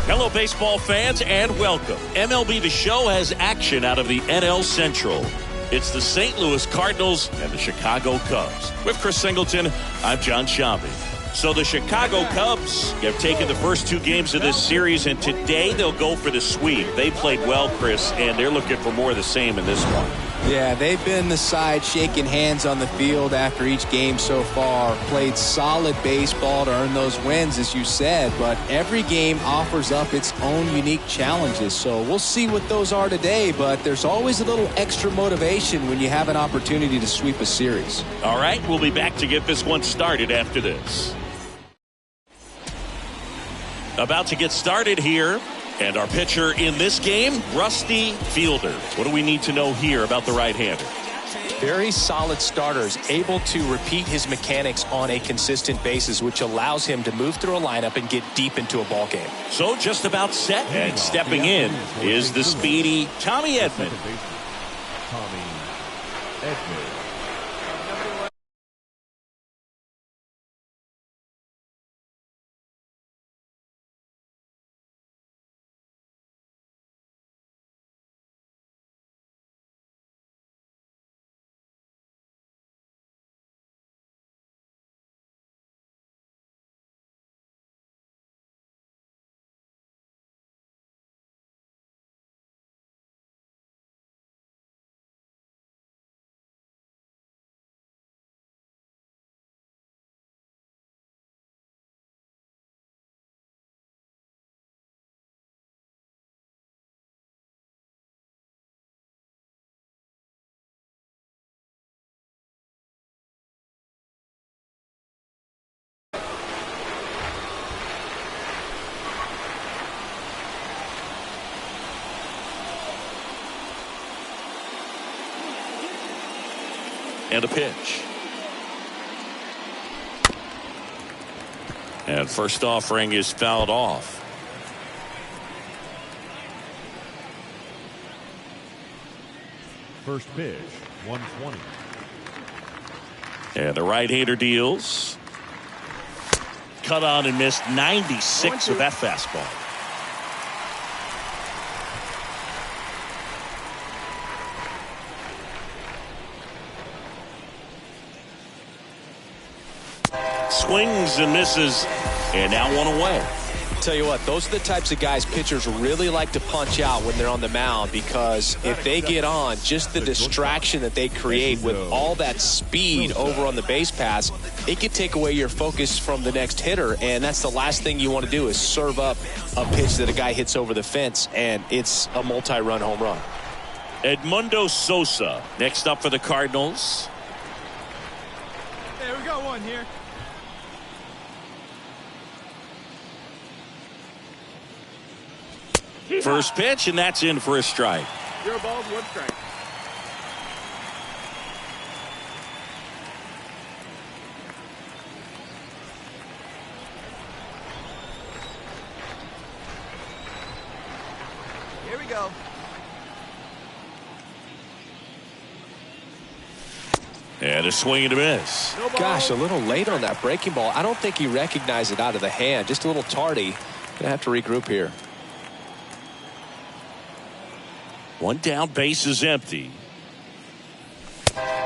Hello, baseball fans, and welcome. MLB The Show has action out of the NL Central. It's the St. Louis Cardinals and the Chicago Cubs. With Chris Singleton, I'm John Shambi. So the Chicago Cubs have taken the first two games of this series, and today they'll go for the sweep. They played well, Chris, and they're looking for more of the same in this one. Yeah, they've been the side shaking hands on the field after each game so far. Played solid baseball to earn those wins, as you said, but every game offers up its own unique challenges. So we'll see what those are today, but there's always a little extra motivation when you have an opportunity to sweep a series. All right, we'll be back to get this one started after this. About to get started here. And our pitcher in this game, Rusty Fielder. What do we need to know here about the right-hander? Very solid starters, able to repeat his mechanics on a consistent basis, which allows him to move through a lineup and get deep into a ball game. So just about set, and stepping in is the speedy Tommy Edman. Tommy Edman. And a pitch. And first offering is fouled off. First pitch, 120. And the right-hander deals. Cut on and missed. 96 with that fastball. Swings and misses, and now one away. Tell you what, those are the types of guys pitchers really like to punch out when they're on the mound, because if they get on, just the distraction that they create with all that speed over on the base pass, it could take away your focus from the next hitter, and that's the last thing you want to do is serve up a pitch that a guy hits over the fence, and it's a multi-run home run. Edmundo Sosa next up for the Cardinals. There we go, one here. First pitch, and that's in for a strike. 0 balls, 1 strike. Here we go. And a swing and a miss. Gosh, a little late on that breaking ball. I don't think he recognized it out of the hand. Just a little tardy. Gonna have to regroup here. One down, base is empty.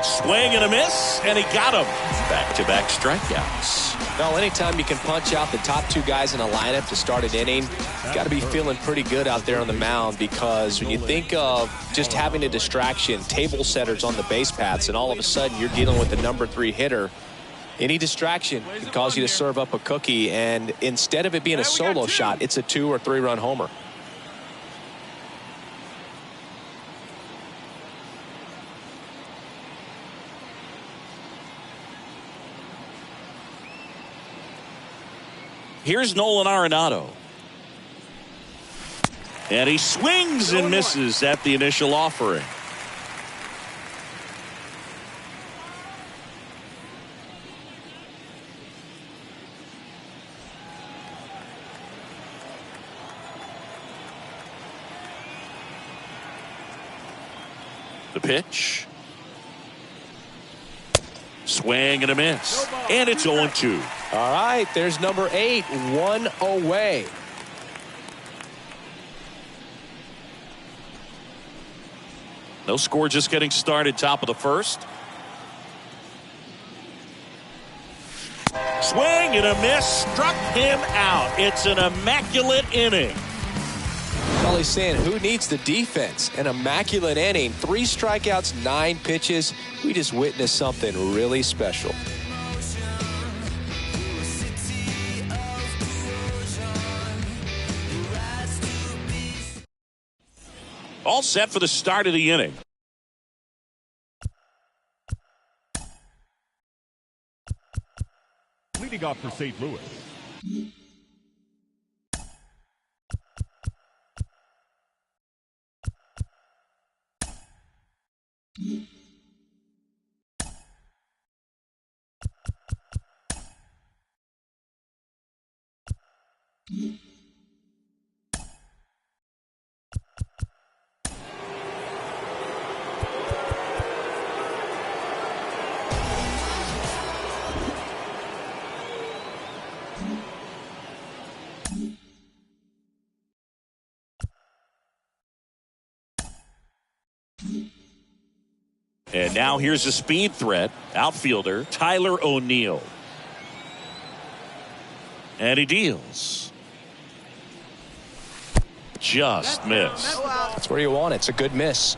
Swing and a miss, and he got him. Back-to-back strikeouts. Well, anytime you can punch out the top two guys in a lineup to start an inning, you got to be feeling pretty good out there on the mound, because when you think of just having a distraction, table setters on the base paths, and all of a sudden you're dealing with the number 3 hitter, any distraction can cause you to serve up a cookie, and instead of it being a solo shot, it's a 2 or 3 run homer. Here's Nolan Arenado. And he swings and misses at the initial offering. The pitch. Swing and a miss. And it's 0-2. All right, there's number 8, 1 away. No score, just getting started, top of the first. Swing and a miss, struck him out. It's an immaculate inning. Well, he's saying, who needs the defense? An immaculate inning, 3 strikeouts, 9 pitches. We just witnessed something really special. All set for the start of the inning. Leading off for St. Louis. And now here's a speed threat, outfielder Tyler O'Neill. And he deals. Just missed. That's where you want it. It's a good miss.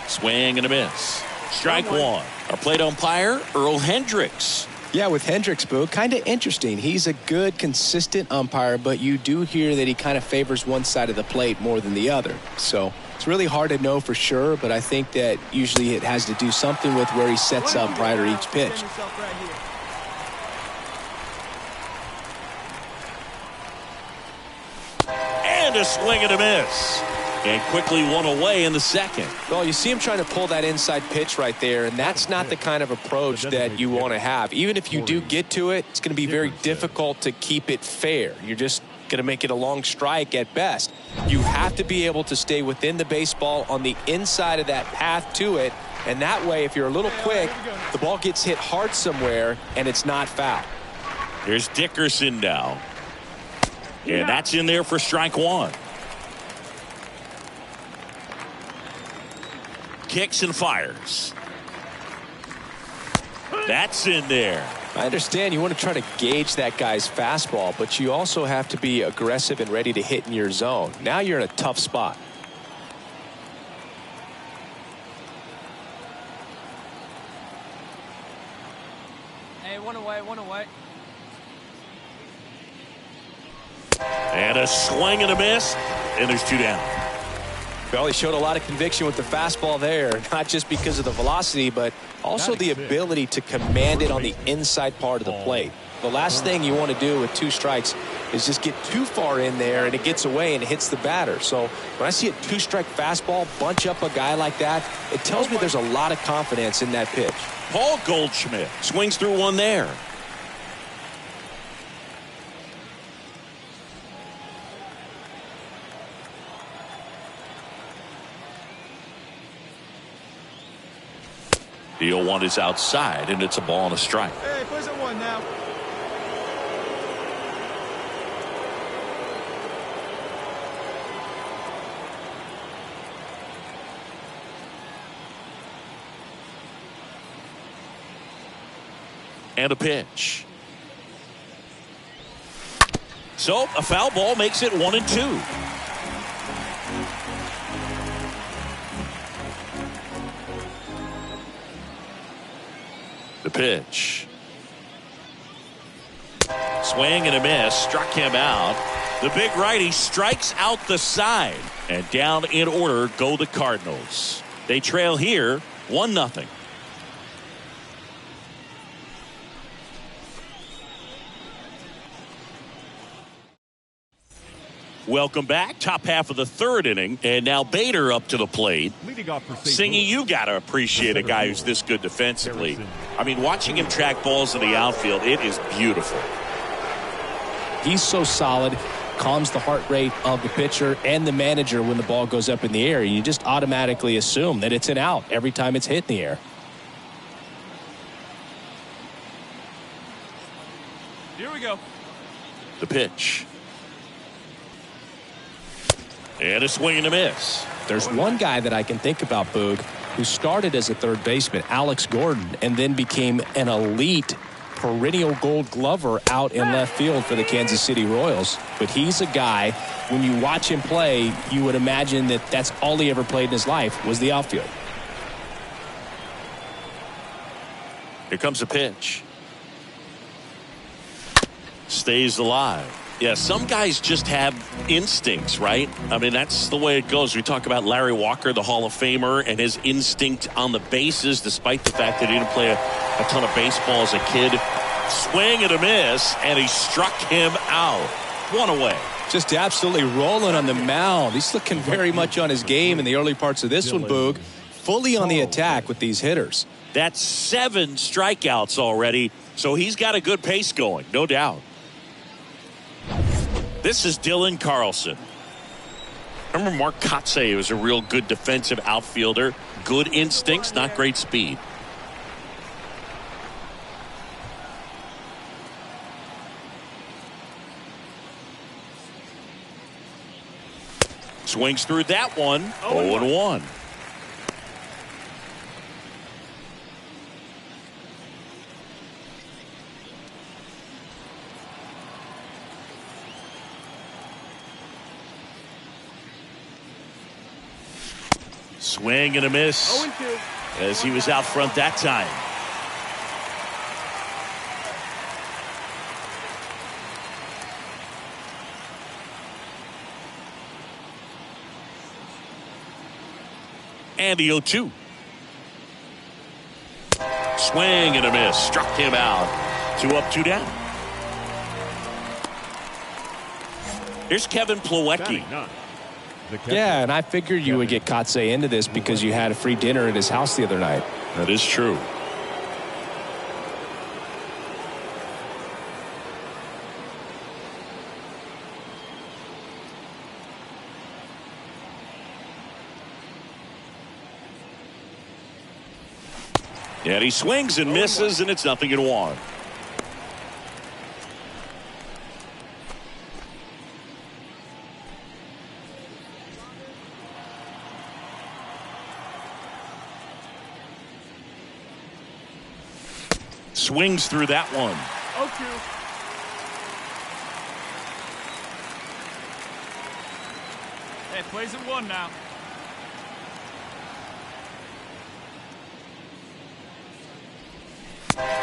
Swing and a miss. Strike one. Our plate umpire, Earl Hendricks. Yeah, with Hendricks, Boo, kind of interesting. He's a good, consistent umpire, but you do hear that he kind of favors one side of the plate more than the other. So it's really hard to know for sure, but I think that usually it has to do something with where he sets up prior to each pitch. And a swing and a miss. And quickly one away in the second. Well, you see him trying to pull that inside pitch right there, and that's not the kind of approach that you want to have. Even if you do get to it, it's going to be very difficult to keep it fair. You're just going to make it a long strike at best. You have to be able to stay within the baseball on the inside of that path to it, and that way, if you're a little quick, the ball gets hit hard somewhere, and it's not foul. Here's Dickerson now. And that's in there for strike one. Kicks and fires. That's in there. I understand you want to try to gauge that guy's fastball, but you also have to be aggressive and ready to hit in your zone. Now you're in a tough spot. Hey, one away, one away. And a swing and a miss. And there's 2 down. Well, he showed a lot of conviction with the fastball there, not just because of the velocity, but also the ability to command it on the inside part of the plate. The last thing you want to do with 2 strikes is just get too far in there and it gets away and it hits the batter. So when I see a 2-strike fastball bunch up a guy like that, it tells me there's a lot of confidence in that pitch. Paul Goldschmidt swings through one there. The 0-1 is outside, and it's a ball and a strike. Hey, push it one now. And a pitch. So a foul ball makes it 1-2. The pitch. Swing and a miss. Struck him out. The big righty strikes out the side. And down in order go the Cardinals. They trail here 1-0. Welcome back. Top half of the 3rd inning. And now Bader up to the plate. Singy, you got to appreciate a guy who's this good defensively. I mean, watching him track balls in the outfield, it is beautiful. He's so solid, calms the heart rate of the pitcher and the manager when the ball goes up in the air. You just automatically assume that it's an out every time it's hit in the air. Here we go. The pitch. And a swing and a miss. There's one guy that I can think about, Boog, who started as a third baseman, Alex Gordon, and then became an elite perennial Gold Glover out in left field for the Kansas City Royals. But he's a guy, when you watch him play, you would imagine that that's all he ever played in his life was the outfield. Here comes a pitch. Stays alive. Yeah, some guys just have instincts, right? I mean, that's the way it goes. We talk about Larry Walker, the Hall of Famer, and his instinct on the bases, despite the fact that he didn't play a ton of baseball as a kid. Swing and a miss, and he struck him out. One away. Just absolutely rolling on the mound. He's looking very much on his game in the early parts of this one, Boog. Fully on the attack with these hitters. That's 7 strikeouts already, so he's got a good pace going, no doubt. This is Dylan Carlson. Remember Mark Kotsay was a real good defensive outfielder. Good instincts, not great speed. Swings through that one. 0-1. Swing and a miss as he was out front that time. And the 0-2. Swing and a miss. Struck him out. 2 up, 2 down. Here's Kevin Plawecki. Yeah, and I figured you would get Kotsay into this because you had a free dinner at his house the other night. That is true. And he swings and misses, and it's 0-1. Swings through that one. Hey, plays at 1 now.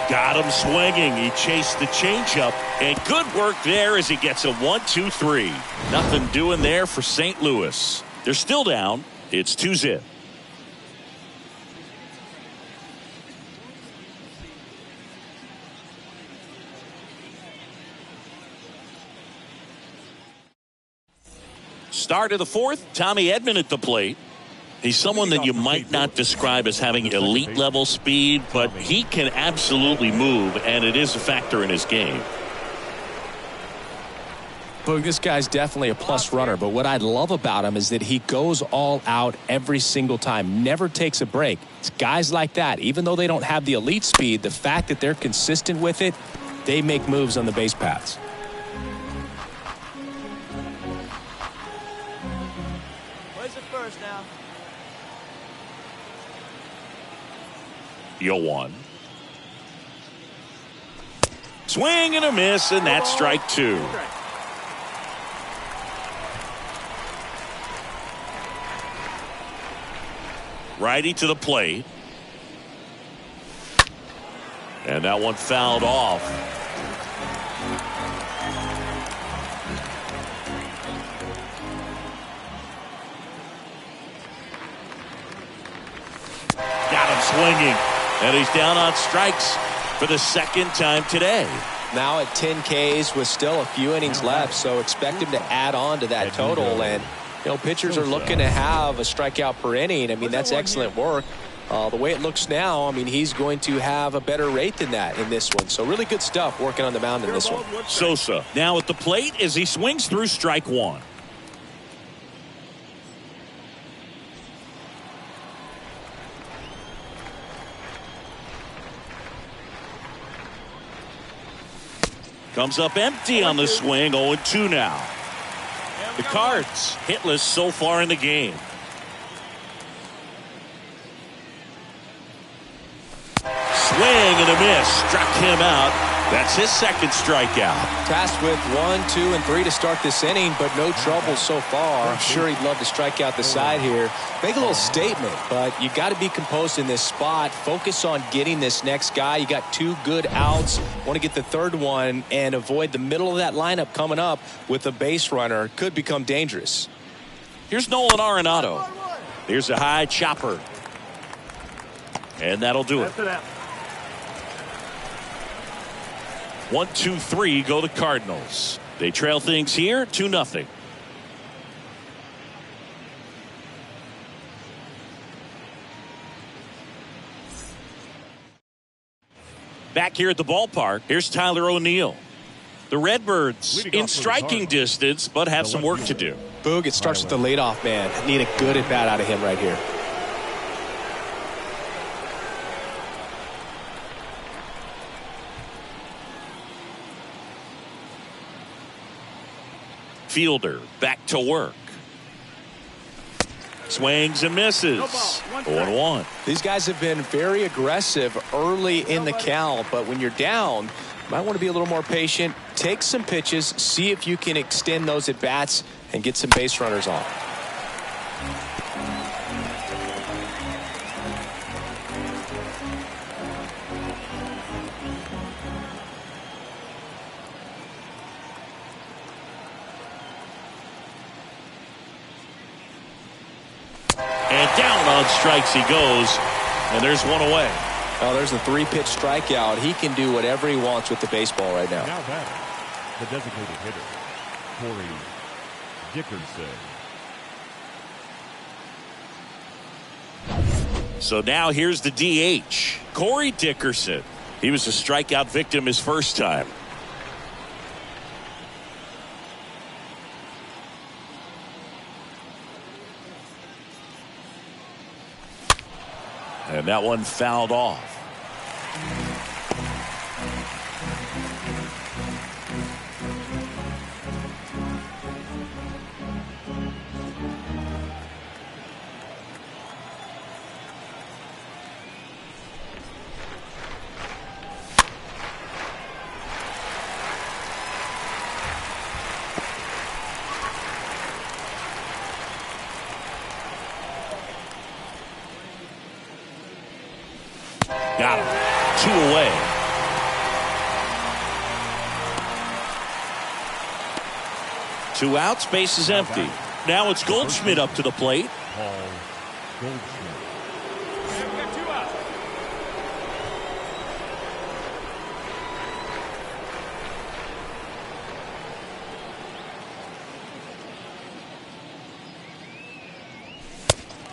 Got him swinging. He chased the changeup, and good work there as he gets a 1-2-3. Nothing doing there for St. Louis. They're still down. It's 2-0. Start of the 4th, Tommy Edman at the plate. He's someone that you might not describe as having elite level speed, but he can absolutely move, and it is a factor in his game. Boog, this guy's definitely a plus runner, but what I love about him is that he goes all out every single time, never takes a break. It's guys like that, even though they don't have the elite speed, the fact that they're consistent with it, they make moves on the base paths. Plays at first now. 0-1. Swing and a miss, and that's strike 2. Righty to the plate. And that one fouled off. Got him swinging. And he's down on strikes for the second time today. Now at 10 Ks with still a few innings left, so expect him to add on to that total. And, you know, pitchers are looking to have a strikeout per inning. I mean, that's excellent work. The way it looks now, I mean, he's going to have a better rate than that in this one. So really good stuff working on the mound in this one. Sosa now at the plate as he swings through strike 1. Comes up empty on the swing. 0-2 now. Yeah, The Cards hitless so far in the game. Swing and a miss. Struck him out. That's his second strikeout. Tasked with 1, 2, and 3 to start this inning, but no trouble so far. I'm sure he'd love to strike out the side here. Make a little statement, but you got to be composed in this spot. Focus on getting this next guy. You got 2 good outs. Want to get the third one and avoid the middle of that lineup coming up with a base runner. Could become dangerous. Here's Nolan Arenado. Here's a high chopper. And that'll do it. 1, 2, 3 go the Cardinals. They trail things here 2-0. Back here at the ballpark, here's Tyler O'Neill. The Redbirds in striking distance, but have some work to do. Boog, it starts with the leadoff man. Need a good at bat out of him right here. Fielder back to work. Swings and misses. 0-1. These guys have been very aggressive early in the count, but when you're down, you might want to be a little more patient. Take some pitches, see if you can extend those at bats and get some base runners on. Down on strikes he goes, and there's one away. Oh, there's a 3-pitch strikeout. He can do whatever he wants with the baseball right now. Now batting, the designated hitter, Corey Dickerson. So now here's the DH, Corey Dickerson. He was a strikeout victim his first time. And that one fouled off. Got him. 2 away. Two outs, base is empty. Now it's Goldschmidt up to the plate. Paul Goldschmidt. We got 2 out.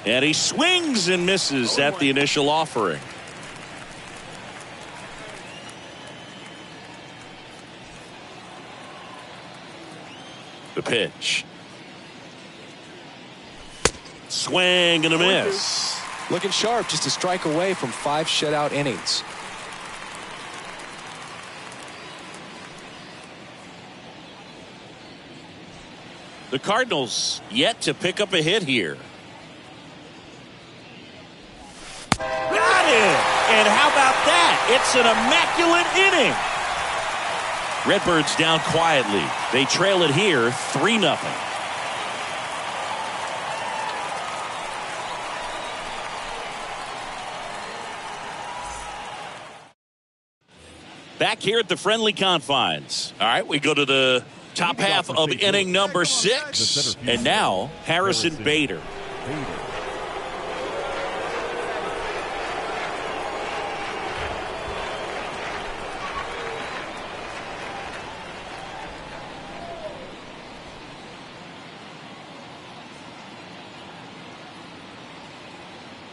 And he swings and misses at the initial offering. The pitch. Swing and a miss. Looking sharp, just a strike away from 5 shutout innings. The Cardinals yet to pick up a hit here. Got it! And how about that? It's an immaculate inning. Redbirds down quietly. They trail it here 3-0. Back here at the friendly confines. All right, we go to the top half of inning number 6. And now, Harrison Bader.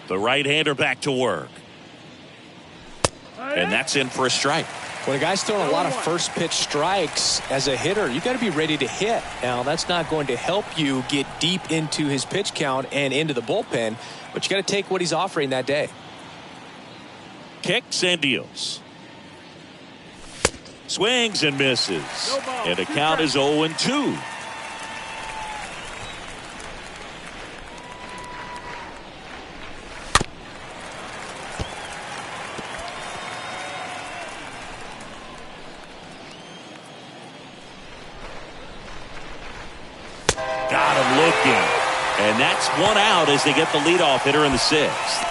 The right-hander back to work. And that's in for a strike. When a guy's throwing a lot of first pitch strikes as a hitter, you got to be ready to hit. Now, that's not going to help you get deep into his pitch count and into the bullpen, but you got to take what he's offering that day. Kicks and deals. Swings and misses. And the count is 0-2. that's one out as they get the leadoff hitter in the sixth.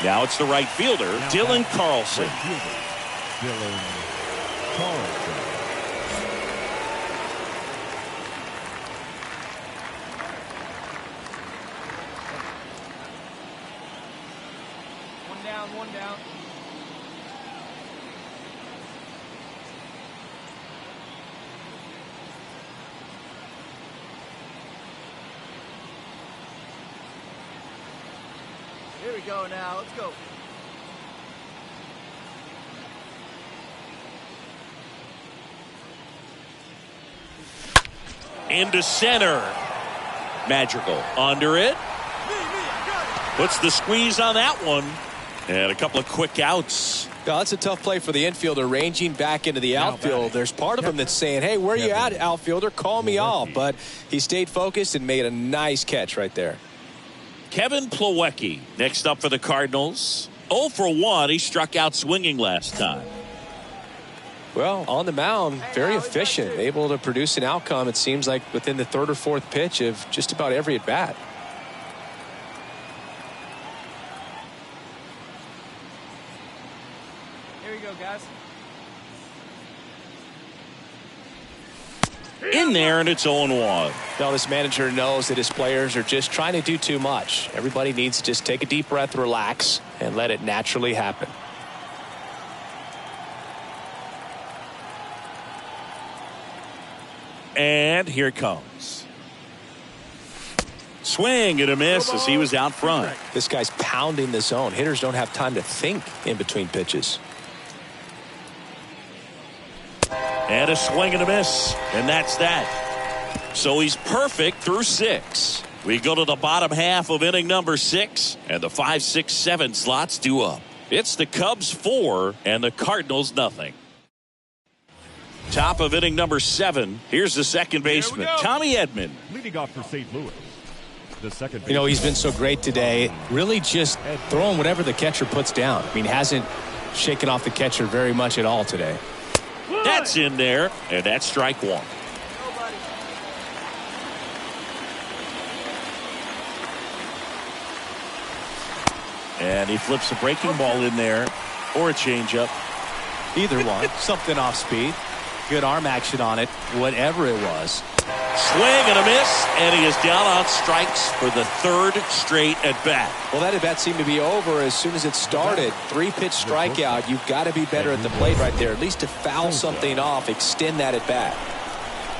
Now it's the right fielder, Dylan Carlson. Dylan Carlson. One down. Here we go now. Let's go. Into center. Madrigal under it. Puts the squeeze on that one. And a couple of quick outs. Yeah, that's a tough play for the infielder, ranging back into the outfield. There's part of him that's saying, hey, where you at, outfielder? Call me off. But he stayed focused and made a nice catch right there. Kevin Plawecki next up for the Cardinals. 0 for 1. He struck out swinging last time. Well, on the mound, very efficient, able to produce an outcome, it seems like, within the third or fourth pitch of just about every at-bat. Here we go, guys. In there, and it's 0-1. Now, this manager knows that his players are just trying to do too much. Everybody needs to just take a deep breath, relax, and let it naturally happen. And here it comes. Swing and a miss as he was out front. This guy's pounding the zone. Hitters don't have time to think in between pitches. And a swing and a miss. And that's that. So he's perfect through 6. We go to the bottom half of inning number 6. And the 5, 6, 7 slots due up. It's the Cubs 4 and the Cardinals nothing. Top of inning number 7. Here's the second baseman, Tommy Edman. Leading off for St. Louis. The second baseman. You know, he's been so great today. Really just throwing whatever the catcher puts down. I mean, hasn't shaken off the catcher very much at all today. That's in there, and that's strike 1. And he flips a breaking ball in there, or a changeup. Either one. Something off speed. Good arm action on it. Whatever it was. Swing and a miss, and he is down on strikes for the 3rd straight at bat. Well, that at bat seemed to be over as soon as it started. 3-pitch strikeout. You've got to be better at the plate right there. At least to foul something off, extend that at bat.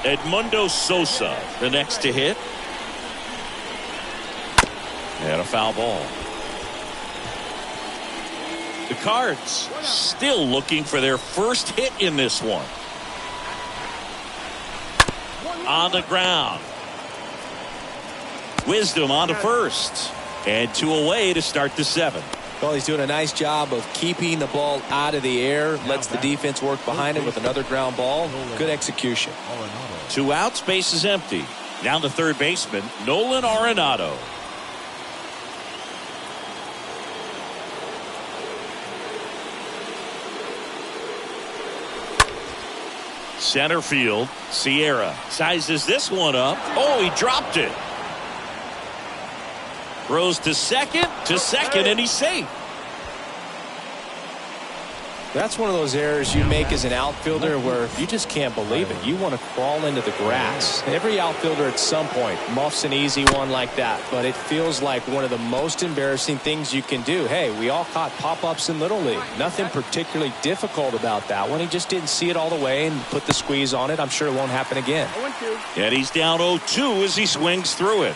Edmundo Sosa, the next to hit. And a foul ball. The Cards still looking for their first hit in this one. On the ground. Wisdom on to first. And 2 away to start the 7th. Well, he's doing a nice job of keeping the ball out of the air. Lets the defense work behind it with another ground ball. Good execution. 2 outs, base is empty. Down the third baseman, Nolan Arenado. Center field, Sierra sizes this one up. Oh, he dropped it. Throws to second, and he's safe. That's one of those errors you make as an outfielder where you just can't believe it. You want to crawl into the grass. Every outfielder at some point muffs an easy one like that, but it feels like one of the most embarrassing things you can do. Hey, we all caught pop-ups in Little League. Nothing particularly difficult about that one. He just didn't see it all the way and put the squeeze on it. I'm sure it won't happen again. And he's down 0-2 as he swings through it.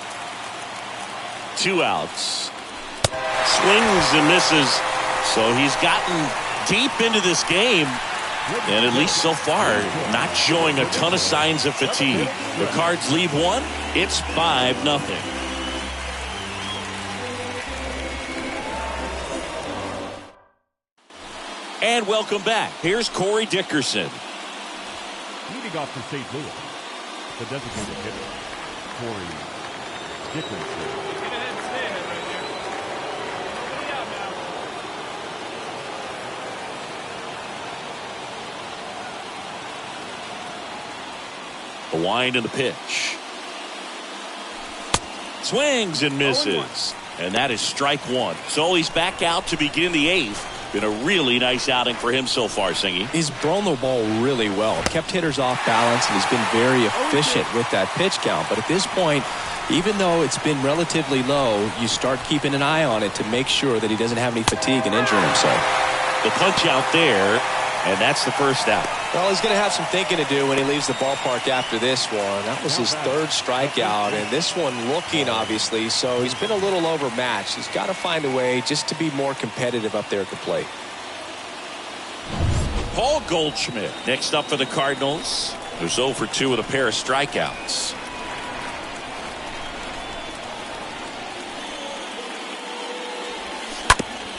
2 outs. Swings and misses. So he's gotten deep into this game, and at least so far not showing a ton of signs of fatigue. The Cards leave 1. It's 5-0. And welcome back. Here's Corey Dickerson. Leading off for St. Louis. The designated hitter, Corey Dickerson. The wind and the pitch. Swings and misses. And that is strike one. So he's back out to begin the eighth. Been a really nice outing for him so far, Singy. He's thrown the ball really well. Kept hitters off balance, and he's been very efficient with that pitch count. But at this point, even though it's been relatively low, you start keeping an eye on it to make sure that he doesn't have any fatigue and injuring himself. The punch out there, and that's the first out. Well, he's going to have some thinking to do when he leaves the ballpark after this one. That was his third strikeout, and this one looking, obviously, so he's been a little overmatched. He's got to find a way just to be more competitive up there at the plate. Paul Goldschmidt next up for the Cardinals. There's 0 for 2 with a pair of strikeouts.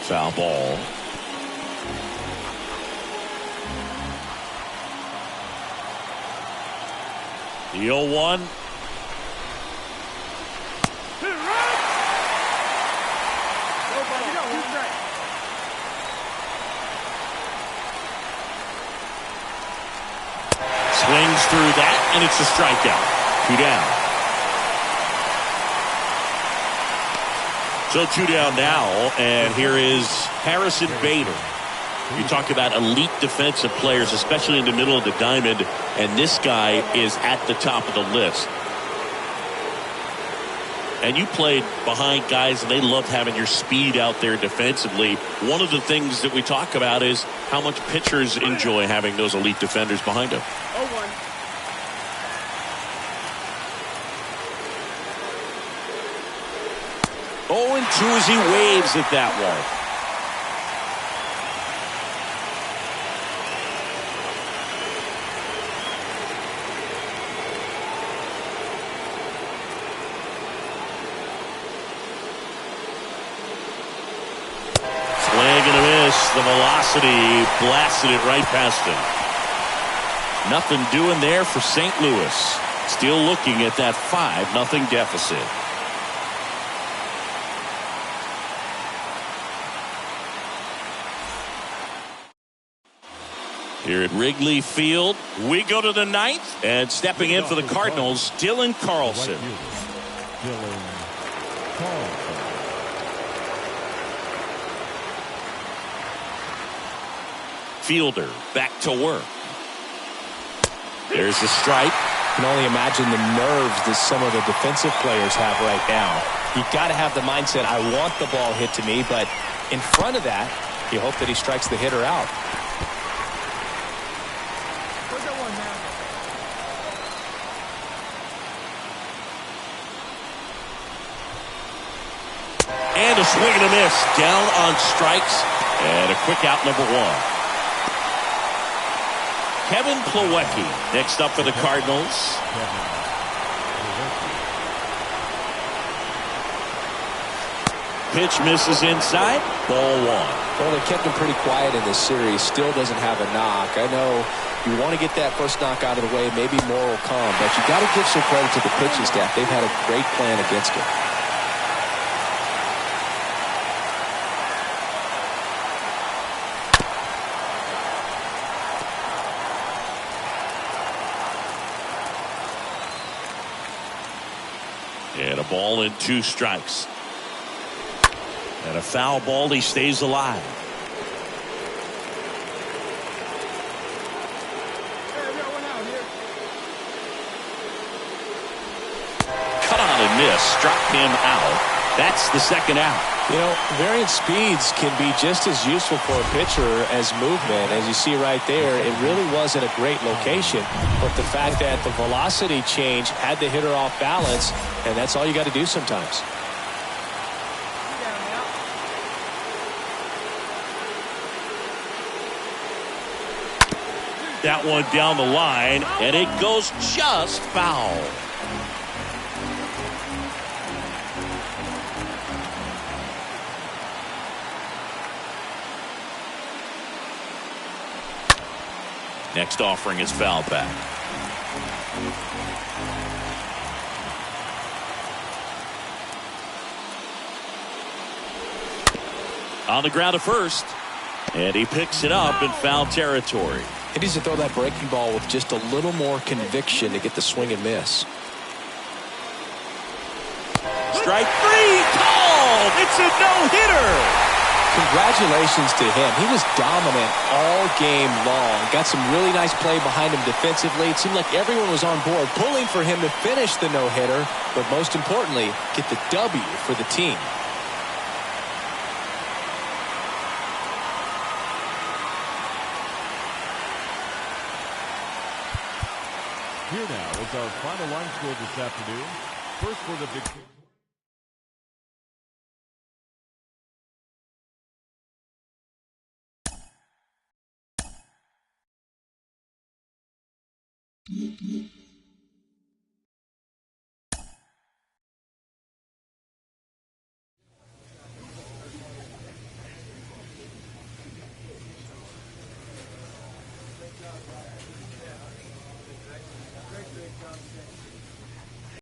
Foul ball. The 0-1. Swings through that, and it's a strikeout. 2 down. So 2 down now, and here is Harrison Bader. You talk about elite defensive players, especially in the middle of the diamond, and this guy is at the top of the list. And you played behind guys, and they loved having your speed out there defensively. One of the things that we talk about is how much pitchers enjoy having those elite defenders behind them. 0-1. Oh, and 2 as he waves at that one. The velocity blasted it right past him. Nothing doing there for St. Louis. Still looking at that 5-0 deficit. Here at Wrigley Field, we go to the 9th, and stepping in for the Cardinals, Dylan Carlson. Dylan Carlson. Fielder back to work. There's the strike. You can only imagine the nerves that some of the defensive players have right now. You got to have the mindset, I want the ball hit to me, but in front of that, you hope that he strikes the hitter out. And a swing and a miss. Down on strikes. And a quick out, number 1. Kevin Plawecki next up for the Cardinals. Pitch misses inside. Ball 1. Well, they kept him pretty quiet in this series. Still doesn't have a knock. I know you want to get that first knock out of the way. Maybe more will come. But you got to give some credit to the pitching staff. They've had a great plan against him. And a ball and 2 strikes. And a foul ball. He stays alive. Cut on and miss. Struck him out. That's the second out. You know, variant speeds can be just as useful for a pitcher as movement. As you see right there, it really wasn't a great location. But the fact that the velocity change had the hitter off balance, and that's all you got to do sometimes. That one down the line, and it goes just foul. Next offering is fouled back. On the ground at first, and he picks it up in foul territory. He needs to throw that breaking ball with just a little more conviction to get the swing and miss. strike three. Called. It's a no-hitter. Congratulations to him. He was dominant all game long. Got some really nice play behind him defensively. It seemed like everyone was on board, pulling for him to finish the no-hitter, but most importantly, get the W for the team. Here now is our final line score this afternoon. First for the victory.